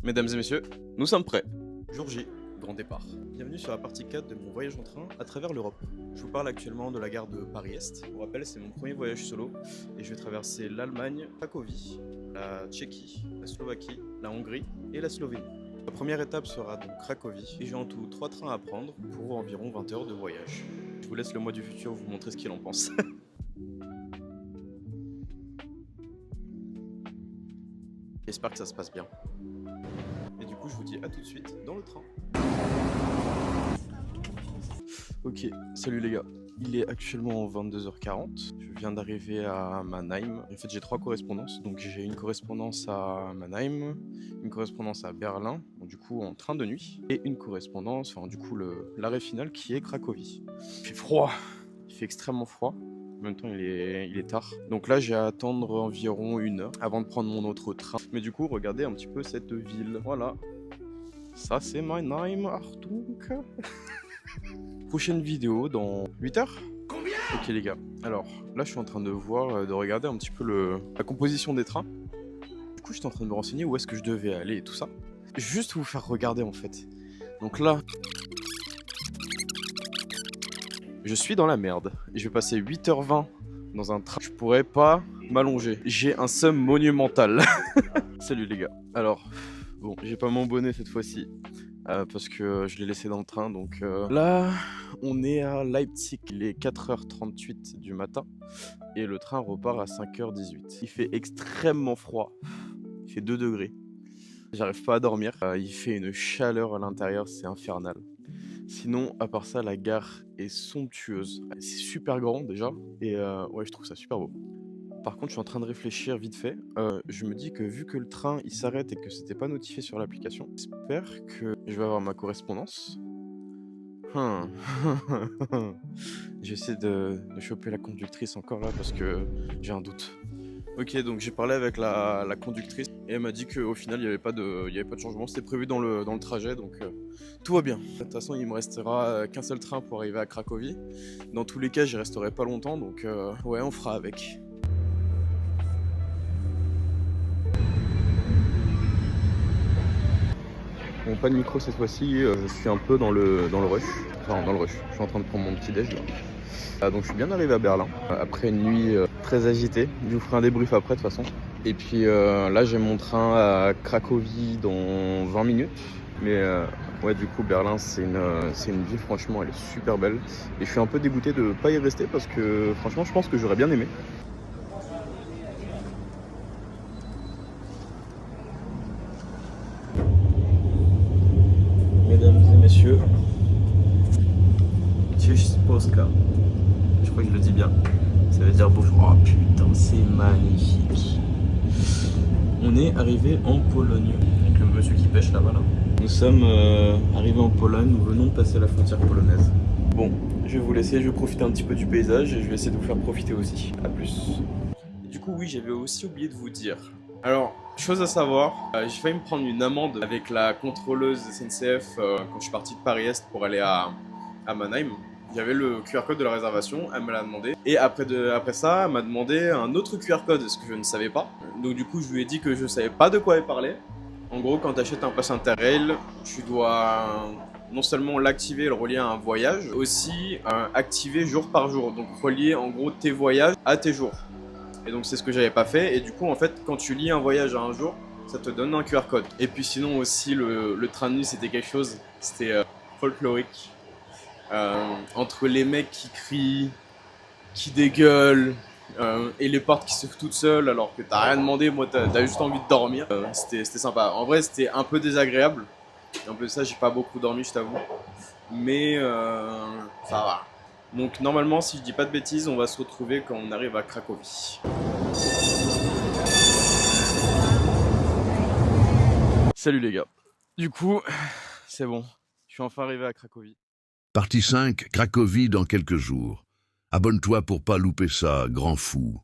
Mesdames et messieurs, nous sommes prêts. Jour J, grand départ. Bienvenue sur la partie 4 de mon voyage en train à travers l'Europe. Je vous parle actuellement de la gare de Paris-Est. Pour rappel, c'est mon premier voyage solo et je vais traverser l'Allemagne, Cracovie, la Tchéquie, la Slovaquie, la Hongrie et la Slovénie. La première étape sera donc Cracovie et j'ai en tout 3 trains à prendre pour environ 20 heures de voyage. Je vous laisse le moi du futur vous montrer ce qu'il en pense. J'espère que ça se passe bien. Et du coup, je vous dis à tout de suite dans le train. Ok, salut les gars. Il est actuellement 22h40. Je viens d'arriver à Mannheim. En fait, j'ai 3 correspondances. Donc, j'ai une correspondance à Mannheim, une correspondance à Berlin, donc, du coup en train de nuit, et une correspondance, enfin, du coup, l'arrêt final qui est Cracovie. Il fait froid. Il fait extrêmement froid. En même temps, il est tard. Donc là, j'ai à attendre environ 1 heure avant de prendre mon autre train. Mais du coup, regardez un petit peu cette ville. Voilà. Ça, c'est Mannheim, Achtung. Prochaine vidéo dans 8 heures. Combien? Ok les gars. Alors, là, je suis en train de voir, de regarder un petit peu la composition des trains. Du coup, j'étais en train de me renseigner où est-ce que je devais aller et tout ça. Juste vous faire regarder en fait. Donc là... Je suis dans la merde. Je vais passer 8h20 dans un train. Je pourrais pas m'allonger. J'ai un seum monumental. Salut les gars. Alors, bon, j'ai pas mon bonnet cette fois-ci. Parce que je l'ai laissé dans le train. Donc là, on est à Leipzig. Il est 4h38 du matin. Et le train repart à 5h18. Il fait extrêmement froid. Il fait 2 degrés. J'arrive pas à dormir. Il fait une chaleur à l'intérieur. C'est infernal. Sinon, à part ça, la gare est somptueuse. C'est super grand déjà, et ouais, je trouve ça super beau. Par contre, je suis en train de réfléchir vite fait. Je me dis que vu que le train il s'arrête et que c'était pas notifié sur l'application, j'espère que je vais avoir ma correspondance. Hum. J'essaie de choper la conductrice encore là parce que j'ai un doute. Ok, donc j'ai parlé avec la conductrice et elle m'a dit qu'au final il n'y avait pas de changement, c'était prévu dans le trajet, donc tout va bien. De toute façon, il me restera qu'un seul train pour arriver à Cracovie. Dans tous les cas, j'y resterai pas longtemps, donc ouais, on fera avec. Bon, pas de micro cette fois-ci, je suis un peu dans le rush. Enfin, dans le rush, je suis en train de prendre mon petit déj là. Donc je suis bien arrivé à Berlin, après une nuit très agitée. Je vous ferai un débrief après de toute façon. Et puis là j'ai mon train à Cracovie dans 20 minutes. Mais ouais, du coup Berlin c'est une ville, franchement elle est super belle. Et je suis un peu dégoûté de pas y rester parce que franchement je pense que j'aurais bien aimé. Mesdames et messieurs, Cześć Polska. Je crois que je le dis bien. Ça veut dire bonjour. Oh putain, c'est magnifique. On est arrivé en Pologne. Avec le monsieur qui pêche là-bas là. Nous sommes arrivés en Pologne, nous venons de passer la frontière polonaise. Bon, je vais vous laisser, je vais profiter un petit peu du paysage et je vais essayer de vous faire profiter aussi. A plus. Et du coup, oui, j'avais aussi oublié de vous dire. Alors, chose à savoir, j'ai failli me prendre une amende avec la contrôleuse SNCF quand je suis parti de Paris-Est pour aller à Mannheim. Il y avait le QR code de la réservation, elle me l'a demandé. Et après ça, elle m'a demandé un autre QR code, ce que je ne savais pas. Donc du coup, je lui ai dit que je ne savais pas de quoi elle parlait. En gros, quand tu achètes un pass Interrail, tu dois non seulement l'activer et le relier à un voyage, aussi activer jour par jour. Donc relier en gros tes voyages à tes jours. Et donc c'est ce que j'avais pas fait. Et du coup, en fait, quand tu lis un voyage à un jour, ça te donne un QR code. Et puis sinon aussi, le train de nuit, c'était quelque chose. C'était folklorique. Entre les mecs qui crient, qui dégueulent, et les portes qui s'ouvrent toutes seules alors que t'as rien demandé, moi t'as juste envie de dormir. C'était sympa. En vrai, c'était un peu désagréable. En plus de ça, j'ai pas beaucoup dormi, je t'avoue. Mais ça va. Donc normalement, si je dis pas de bêtises, on va se retrouver quand on arrive à Cracovie. Salut les gars. Du coup, c'est bon. Je suis enfin arrivé à Cracovie. Partie 5, Cracovie dans quelques jours. Abonne-toi pour pas louper ça, grand fou.